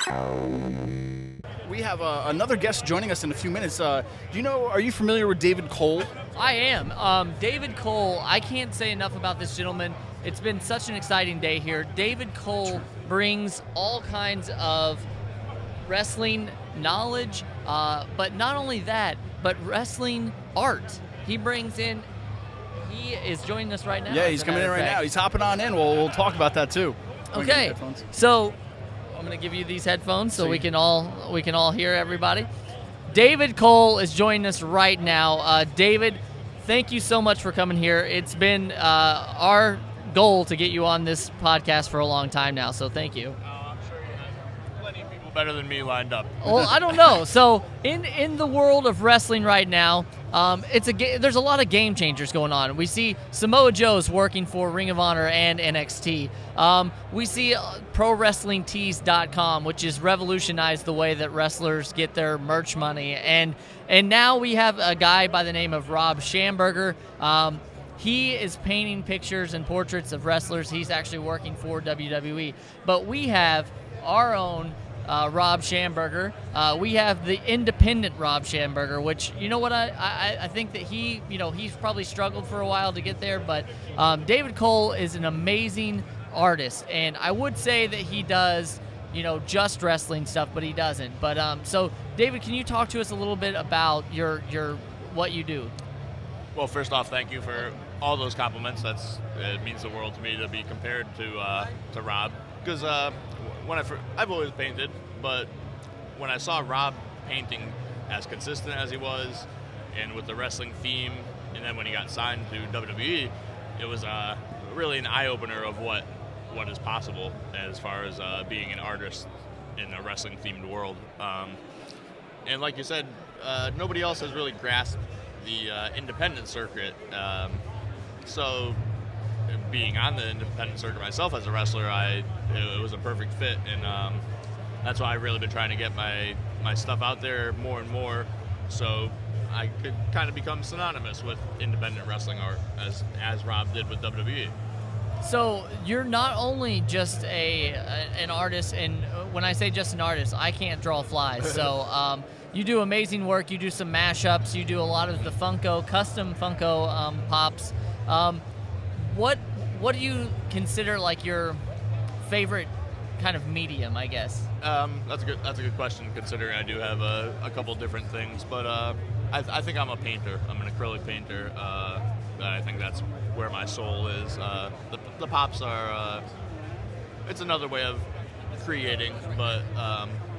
We have another guest joining us in a few minutes. Are you familiar with David Cole? I am. David Cole, I can't say enough about this gentleman. It's been such an exciting day here. David Cole brings all kinds of wrestling knowledge, but not only that, but wrestling art. He is joining us right now. Yeah, he's coming in right now. He's hopping on in. We'll talk about that too. Okay, so I'm going to give you these headphones so we can all hear everybody. David Cole is joining us right now. David, thank you so much for coming here. It's been our goal to get you on this podcast for a long time now, so thank you. I'm sure you have plenty of people better than me lined up. Well, I don't know. So in the world of wrestling right now, there's a lot of game changers going on. We see Samoa Joe's working for Ring of Honor and NXT. We see ProWrestlingTees.com, which has revolutionized the way that wrestlers get their merch money. And now we have a guy by the name of Rob Shamburger. He is painting pictures and portraits of wrestlers. He's actually working for WWE. But we have our own Rob Shamburger. We have the independent Rob Shamburger, which, you know what, I think that he's probably struggled for a while to get there, but David Cole is an amazing artist, and I would say that he does, just wrestling stuff, but he doesn't. But so, David, can you talk to us a little bit about your what you do? Well, first off, thank you for all those compliments. It means the world to me to be compared to Rob, because I've always painted, but when I saw Rob painting as consistent as he was, and with the wrestling theme, and then when he got signed to WWE, it was really an eye-opener of what is possible as far as being an artist in a wrestling-themed world. And like you said, nobody else has really grasped the independent circuit. So being on the independent circuit myself as a wrestler, it was a perfect fit, and that's why I've really been trying to get my stuff out there more and more, so I could kind of become synonymous with independent wrestling art, as Rob did with WWE. So you're not only just an artist, and when I say just an artist, I can't draw flies. So you do amazing work. You do some mashups. You do a lot of the custom Funko pops. What do you consider like your favorite kind of medium, I guess? That's a good question, considering I do have a couple different things, but I think I'm a painter. I'm an acrylic painter. I think that's where my soul is. The pops are it's another way of creating, but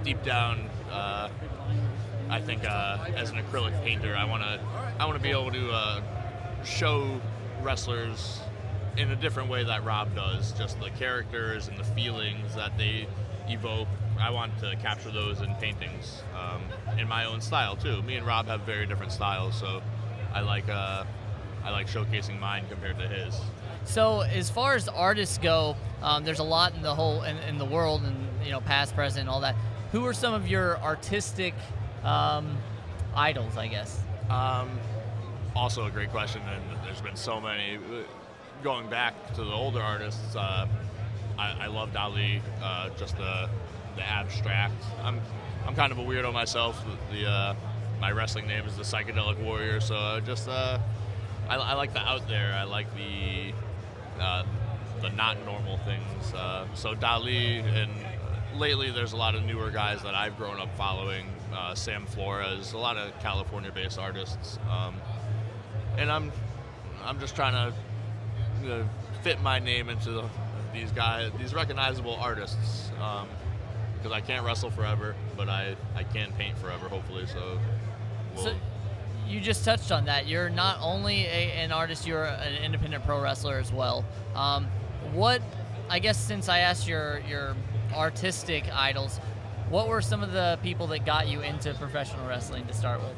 deep down, I think as an acrylic painter, I want to be able to show wrestlers in a different way that Rob does, just the characters and the feelings that they evoke. I want to capture those in paintings in my own style too. Me and Rob have very different styles, so I like showcasing mine compared to his. So as far as artists go, there's a lot in the world, and past, present, all that. Who are some of your artistic idols, I guess? Also a great question, and there's been so many. Going back to the older artists, I love Dali, just the abstract. I'm kind of a weirdo myself. My wrestling name is the Psychedelic Warrior, so just I like the out there. I like the not normal things. So Dali, and lately there's a lot of newer guys that I've grown up following. Sam Flores, a lot of California-based artists, and I'm just trying to fit my name into these recognizable artists, because I can't wrestle forever, but I can paint forever, hopefully. So you just touched on that. You're not only an artist, you're an independent pro wrestler as well. I guess since I asked your artistic idols, what were some of the people that got you into professional wrestling to start with?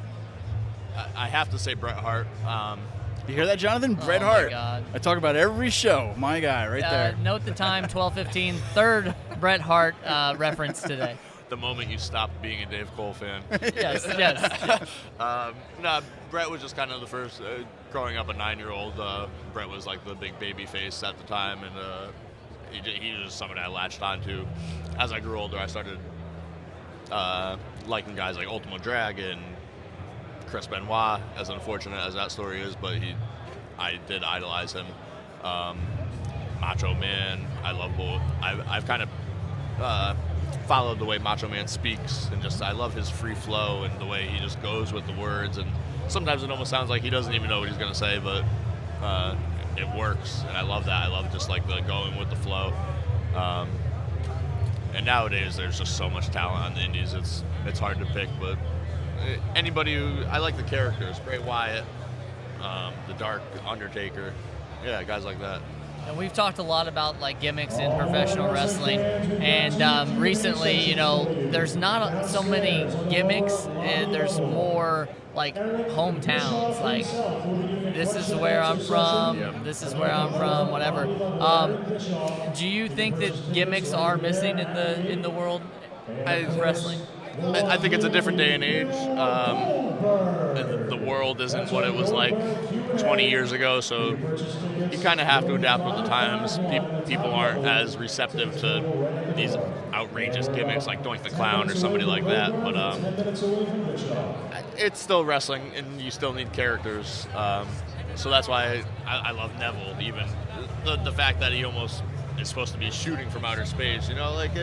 I have to say Bret Hart. You hear that, Jonathan? Bret Hart. My God. I talk about every show. My guy, right there. Note the time, 12:15. Third Bret Hart reference today. The moment you stopped being a Dave Cole fan. Yes. No, Bret was just kind of the first. Growing up a 9-year-old, Bret was like the big baby face at the time, and he was somebody I latched onto. As I grew older, I started liking guys like Ultimo Dragon, Chris Benoit, as unfortunate as that story is, but I did idolize him. Macho Man, I love both. I've kind of followed the way Macho Man speaks, and just I love his free flow and the way he just goes with the words, and sometimes it almost sounds like he doesn't even know what he's going to say, but it works, and I love that. I love just like the going with the flow. And nowadays there's just so much talent on the indies, it's hard to pick, but anybody who, I like the characters, Bray Wyatt, the Dark Undertaker, yeah, guys like that. And we've talked a lot about like gimmicks in professional wrestling, and recently, you know, there's not so many gimmicks, and there's more like hometowns. Like, this is where I'm from. Yep. This is where I'm from. Whatever. Do you think that gimmicks are missing in the world of wrestling? I think it's a different day and age. The world isn't what it was like 20 years ago, so you kind of have to adapt with the times. People aren't as receptive to these outrageous gimmicks like Doink the Clown or somebody like that, but it's still wrestling, and you still need characters. So that's why I love Neville, even. The fact that he almost is supposed to be shooting from outer space, you know, like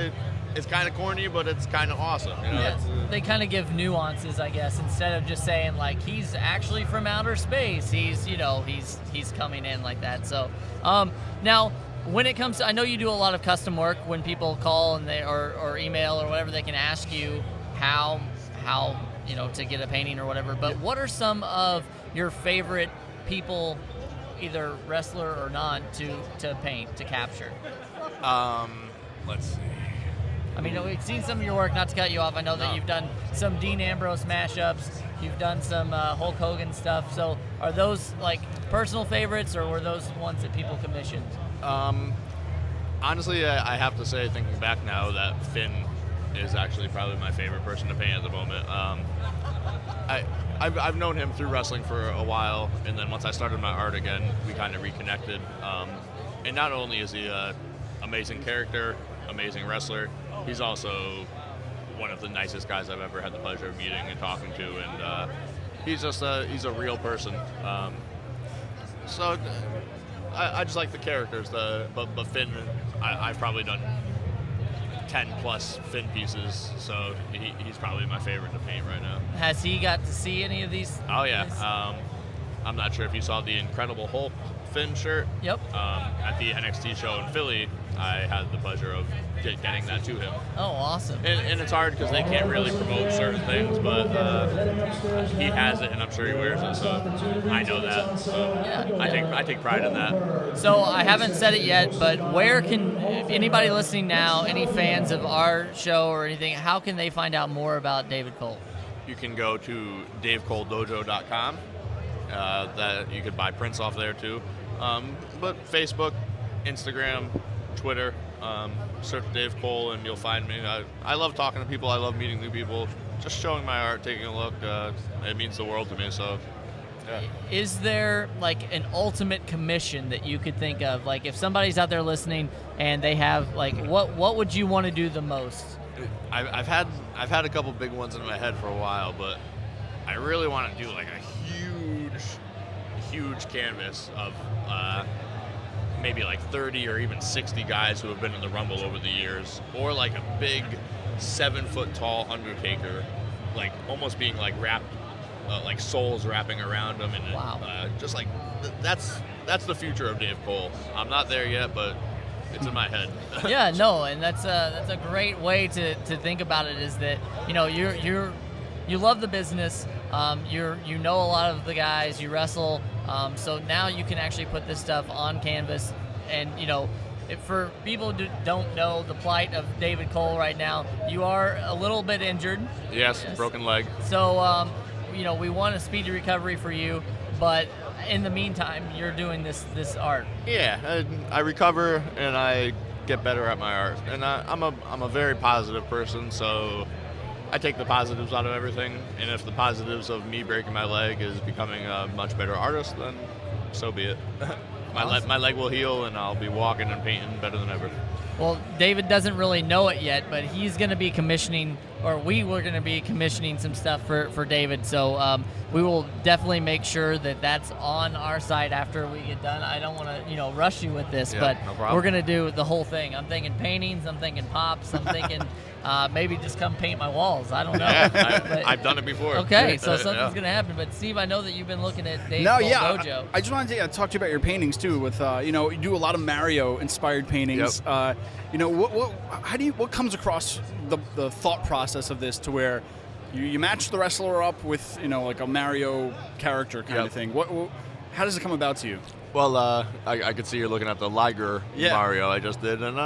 it's kind of corny, but it's kind of awesome. You know? Yeah, they kind of give nuances, I guess, instead of just saying like he's actually from outer space. He's, you know, he's coming in like that. So now, when it comes to, I know you do a lot of custom work. When people call and they or email or whatever, they can ask you how you know, to get a painting or whatever. But what are some of your favorite people, either wrestler or not, to paint, to capture? Let's see. I mean, we've seen some of your work, not to cut you off. I know that you've done some Dean Ambrose mashups. You've done some Hulk Hogan stuff. So are those like personal favorites, or were those ones that people commissioned? Honestly, I have to say, thinking back now, that Finn is actually probably my favorite person to paint at the moment. I've known him through wrestling for a while, and then once I started my art again, we kind of reconnected. And not only is he an amazing character, amazing wrestler, he's also one of the nicest guys I've ever had the pleasure of meeting and talking to, and he's just he's a real person. So I just like the characters. But Finn, I've probably done 10 plus Finn pieces, so he's probably my favorite to paint right now. Has he got to see any of these? Oh yeah. I'm not sure if you saw the Incredible Hulk Finn shirt. Yep. At the NXT show in Philly, I had the pleasure of getting that to him. Oh, awesome. And it's hard because they can't really promote certain things, but he has it, and I'm sure he wears it, so I know that. So Yeah. I take pride in that. So I haven't said it yet, but where can anybody listening now, any fans of our show or anything, how can they find out more about David Cole? You can go to DaveColeDojo.com. That you could buy prints off there too. But Facebook, Instagram, Twitter, search Dave Cole and you'll find me. I love talking to people. I love meeting new people. Just showing my art, taking a look, it means the world to me. So, yeah. Is there like an ultimate commission that you could think of? Like if somebody's out there listening and they have like, what would you want to do the most? I've had a couple big ones in my head for a while, but I really want to do like a huge canvas of maybe like 30 or even 60 guys who have been in the Rumble over the years, or like a big 7-foot tall Undertaker, like almost being like wrapped, like souls wrapping around him, and wow. Just like that's the future of Dave Cole. I'm not there yet, but it's in my head. Yeah, no, and that's a great way to think about it. Is that, you know, you love the business, you know a lot of the guys, you wrestle, so now you can actually put this stuff on canvas. And you know, if for people who don't know the plight of David Cole right now, you are a little bit injured. Yes, broken leg. So you know, we want a speedy recovery for you, but in the meantime, you're doing this art. Yeah, I recover and I get better at my art, and I'm a very positive person, so I take the positives out of everything, and if the positives of me breaking my leg is becoming a much better artist, then so be it. My leg will heal, and I'll be walking and painting better than ever. Well, David doesn't really know it yet, but he's going to be commissioning, or we were going to be commissioning some stuff for David. So we will definitely make sure that that's on our site after we get done. I don't want to, rush you with this, but no problem. we're going to do the whole thing. I'm thinking paintings. I'm thinking pops. I'm thinking maybe just come paint my walls. I don't know. Yeah, I've done it before. Okay, so something's going to happen. But Steve, I know that you've been looking at Dave's Dojo. I just wanted to talk to you about your paintings too. With you do a lot of Mario-inspired paintings. Yep. What comes across the thought process of this to where you match the wrestler up with like a Mario character kind of thing? How does it come about to you? Well, I could see you're looking at the Liger Mario I just did, and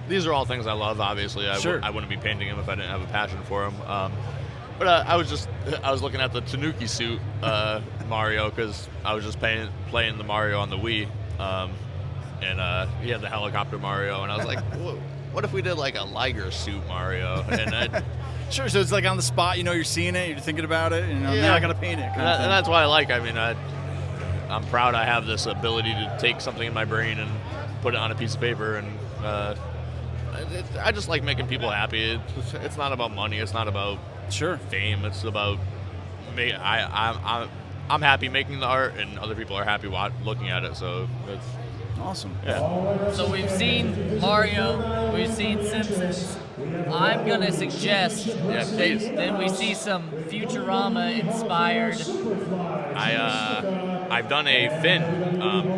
these are all things I love. Obviously, I wouldn't be painting him if I didn't have a passion for him. But I was looking at the Tanuki suit Mario because I was just playing the Mario on the Wii, and he had the helicopter Mario, and I was like, what if we did like a Liger suit Mario? And Sure, so it's like on the spot, you're seeing it, you're thinking about it, now I got to paint it. And that's why I like. I mean, I'm proud I have this ability to take something in my brain and put it on a piece of paper, and I just like making people happy. It's not about money. It's not about fame. It's about me. I'm happy making the art, and other people are happy looking at it. So it's awesome. Yeah. So we've seen Mario, we've seen Simpsons. I'm gonna suggest that we see some Futurama inspired. I've done a Finn.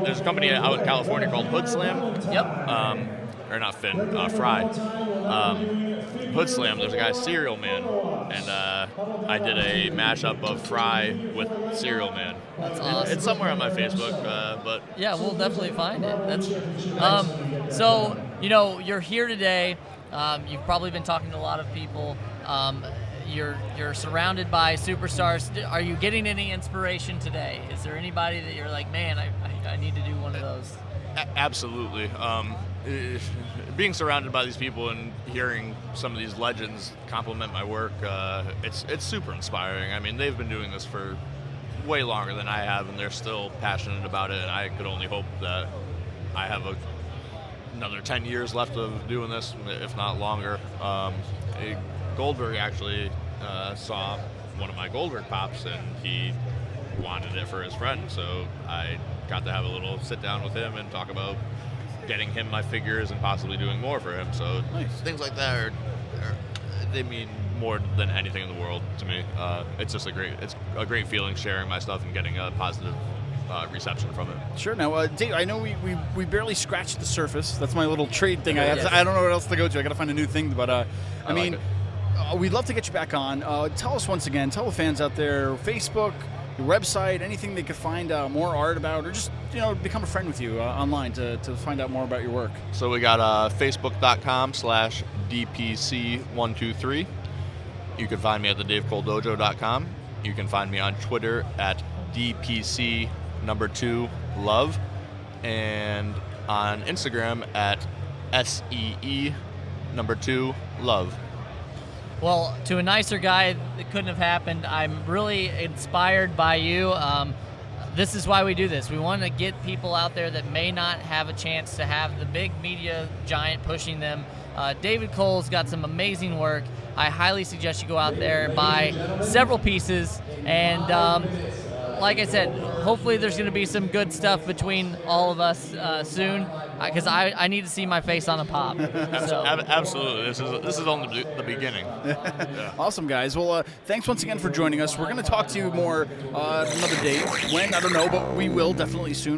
There's a company out in California called Hood Slam. Yep. Or not Finn, Fry. Hood Slam, there's a guy, Cereal Man, and I did a mashup of Fry with Cereal Man. That's awesome. It's somewhere on my Facebook, but... Yeah, we'll definitely find it. So, you're here today. You've probably been talking to a lot of people. You're surrounded by superstars. Are you getting any inspiration today? Is there anybody that you're like, man, I need to do one of those? Absolutely. Being surrounded by these people and hearing some of these legends compliment my work, it's super inspiring. I mean, they've been doing this for way longer than I have, and they're still passionate about it, and I could only hope that I have another 10 years left of doing this, if not longer. Goldberg actually saw one of my Goldberg pops, and he wanted it for his friend, so I got to have a little sit down with him and talk about getting him my figures and possibly doing more for him. So things like that they mean more than anything in the world to me. It's just a great feeling sharing my stuff and getting a positive reception from it. Sure. Now, Dave, I know we barely scratched the surface. That's my little trade thing. I don't know what else to go to. I got to find a new thing. But we'd love to get you back on. Tell us once again. Tell the fans out there. Facebook, your website, anything they could find more art about, or just become a friend with you online to find out more about your work. So we got facebook.com/DPC123. You can find me at thedavecoledojo.com. You can find me on Twitter at DPC2love, and on Instagram at SEE2love. Well, to a nicer guy, it couldn't have happened. I'm really inspired by you. This is why we do this. We want to get people out there that may not have a chance to have the big media giant pushing them. David Cole's got some amazing work. I highly suggest you go out there and buy several pieces. And like I said, hopefully there's going to be some good stuff between all of us soon, because I need to see my face on a pop. So. Absolutely. This is only the beginning. Yeah. Awesome, guys. Well, thanks once again for joining us. We're going to talk to you more another day. When, I don't know, but we will definitely soon.